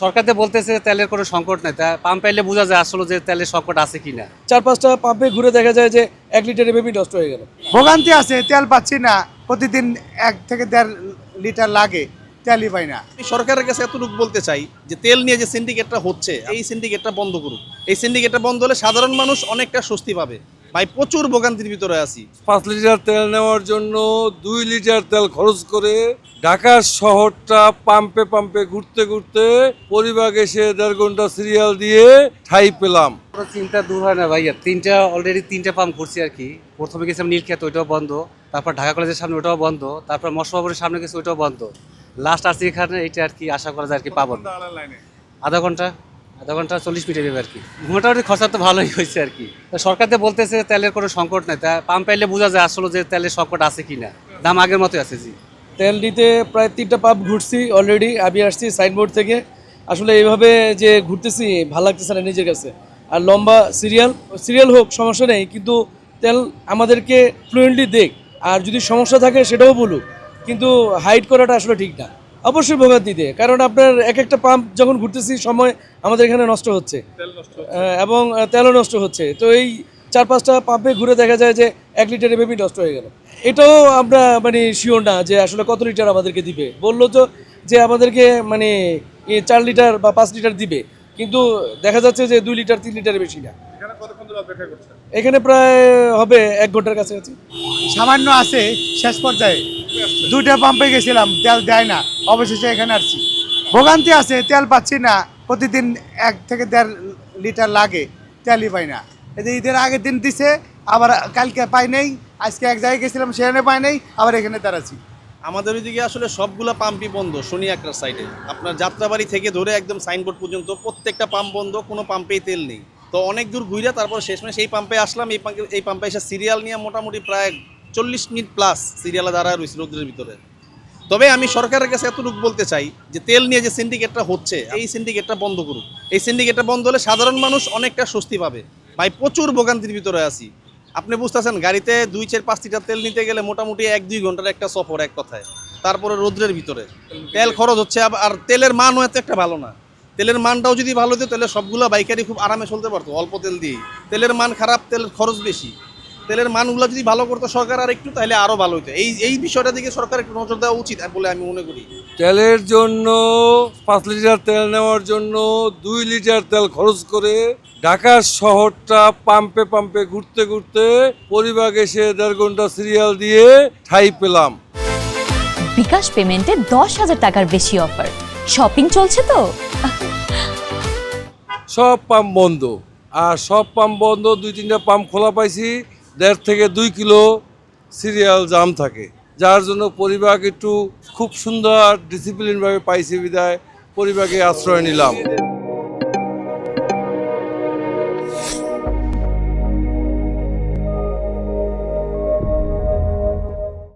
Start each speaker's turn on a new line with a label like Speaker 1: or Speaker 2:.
Speaker 1: সরকার তো বলতেছে তেলের কোনো সংকট নাই, তা পাম্প পাইলে বোঝা যায় আসলে যে তেলের সংকট আছে কিনা।
Speaker 2: 4-5টা পাম্পে ঘুরে দেখা যায় যে 1 লিটারের বেবি নষ্ট হয়ে গেল।
Speaker 3: ভোগান্তি আছে, তেল পাচ্ছি না, প্রতিদিন 1 থেকে 1.5 লিটার লাগে, তেলই পাই না।
Speaker 4: আমি সরকারের কাছে এতটুকু বলতে চাই যে তেল নিয়ে যে সিন্ডিকেটটা হচ্ছে এই সিন্ডিকেটটা বন্ধ করুক। এই সিন্ডিকেটটা বন্ধ হলে সাধারণ মানুষ অনেকটা স্বস্তি পাবে। ভাই প্রচুর ভোগান্তির ভিতরে আছি।
Speaker 5: 5 লিটার তেল নেওয়ার জন্য 2 লিটার তেল খরচ করে ঢাকা শহরটা পাম্পে পাম্পে ঘুরতে ঘুরতে পরিবার এসে 1.5 ঘন্টা সিরিয়াল দিয়ে ঠাই পেলাম।
Speaker 1: কোনো চিন্তা দূর হয় না ভাইয়া, অলরেডি তিনটা পাম্প করছি আর কি। প্রথমে গেছিলাম নীলক্ষেত, ওইটাও বন্ধ। তারপর ঢাকা কলেজের সামনে ওটাও বন্ধ। তারপর মৎস্য ভবনের সামনে গেছি, ওইটাও বন্ধ। লাস্ট আসছি এখানে, এটা আর কি আশা করা যায় আর কি পাবো না। আধা ঘন্টা 40 মিনিট যাবে আর কি। মোটামুটি খরচা তো ভালোই হয়েছে আর কি। তা সরকার তো বলতেছে তেলের কোনো সংকট নাই, তা পাম্প পাইলে বোঝা যায় আসলে যে তেলের সংকট আছে কিনা। দাম আগের মতোই আছে। জি,
Speaker 2: তেল নিতে প্রায় 3টা পাম্প ঘুরছি অলরেডি। আমি আসছি সাইনবোর্ড থেকে। আসলে এইভাবে যে ঘুরতেছি ভালো লাগতেছে না নিজের কাছে। আর লম্বা সিরিয়াল হোক সমস্যা নেই, কিন্তু তেল আমাদেরকে ফ্লুয়েন্টলি দেখ। আর যদি সমস্যা থাকে সেটাও বলুক, কিন্তু হাইড করাটা আসলে ঠিক না। অবশ্যই ভোগান্তিতে, কারণ আপনার এক একটা পাম্প যখন ঘুরতেছি সময় আমাদের এখানে নষ্ট হচ্ছে এবং তেলও নষ্ট হচ্ছে। তো এই 4-5টা পাম্পে ঘুরে দেখা যায় যে 1 লিটারের বেবি নষ্ট হয়ে গেল। এটাও আমরা শিওর না যে আসলে কত লিটার আমাদেরকে দিবে। বললো তো যে আমাদেরকে 4 লিটার বা 5 লিটার দিবে, কিন্তু দেখা যাচ্ছে যে 2 লিটার 3 লিটারের বেশি না। এখানে প্রায় হবে 1 ঘন্টার কাছাকাছি।
Speaker 3: সামান্য আছে শেষ পর্যায়ে, 2টা পাম্পে গেছিলাম, তেল দেয় না, অবশেষে এখানে আসছি। ভোগান্তি আছে, তেল পাচ্ছি না, প্রতিদিন 1 থেকে 1.5 লিটার লাগে, তেলই পাই না। এই যে ঈদের আগের দিন দিছে, আবার কালকে পাই নাই, আজকে এক জায়গায় গেছিলাম সেখানে পাই নাই, আবার এখানে দাঁড়াচ্ছি।
Speaker 4: আমাদের ওইদিকে আসলে সবগুলা পাম্পই বন্ধ। শনি একটার সাইডে আপনার যাত্রাবাড়ি থেকে ধরে একদম সাইনবোর্ড পর্যন্ত প্রত্যেকটা পাম্প বন্ধ, কোনো পাম্পেই তেল নেই। তো অনেক দূর ঘুরে তারপর শেষমেশ এই পাম্পে আসলাম। এই পাম্পে এসে সিরিয়াল নিয়ে মোটামুটি প্রায় 40 মিনিট প্লাস সিরিয়ালে দাঁড়ায় রয়েছে রোদ্রের ভিতরে। তবে আমি সরকারের কাছে এতটুকু বলতে চাই যে তেল নিয়ে যে সিন্ডিকেটটা হচ্ছে এই সিন্ডিকেটটা বন্ধ করুক। এই সিন্ডিকেটটা বন্ধ হলে সাধারণ মানুষ অনেকটা স্বস্তি পাবে। ভাই প্রচুর ভোগান্তির ভিতরে আছি। আপনি বুঝতেছেন, গাড়িতে 2-4-5 লিটার তেল নিতে গেলে মোটামুটি 1-2 ঘন্টার একটা সফর এক কথায়। তারপরে রোদ্রের ভিতরে তেল খরচ হচ্ছে, আর তেলের মানও এত একটা ভালো না। তেলের মানটাও যদি ভালো হতো তাহলে সবগুলো বাইকারই খুব আরামে চলতে পারতো অল্প তেল দিয়েই। তেলের মান খারাপ, তেলের খরচ বেশি। তেলের মানগুলো যদি ভালো করতো সরকার আর একটু, তাহলে আরও ভালো হতো। এই বিষয়টা দিকে সরকার একটু নজর দেওয়া উচিত বলে আমি মনে করি।
Speaker 5: তেলের জন্য 5 লিটার তেল নেওয়ার জন্য 2 লিটার তেল খরচ করে ঢাকা শহরটা পাম্পে পাম্পে ঘুরতে ঘুরতে পরিবার এসে 1.5 ঘন্টা সিরিয়াল দিয়ে ঠাই পেলাম।
Speaker 6: বিকাশ পেমেন্টে 10,000 টাকার বেশি অফার। শপিং চলছে তো।
Speaker 5: সব পাম্প বন্ধ, আর সব পাম্প বন্ধ। 2-3টা পাম্প খোলা পাইছি, 1.5 থেকে 2 কিলো সিরিয়াল জাম থাকে, যার জন্য পরিবার একটু খুব সুন্দর ডিসিপ্লিনভাবে পাইছি বিদায় পরিবারকে আশ্রয় নিলাম।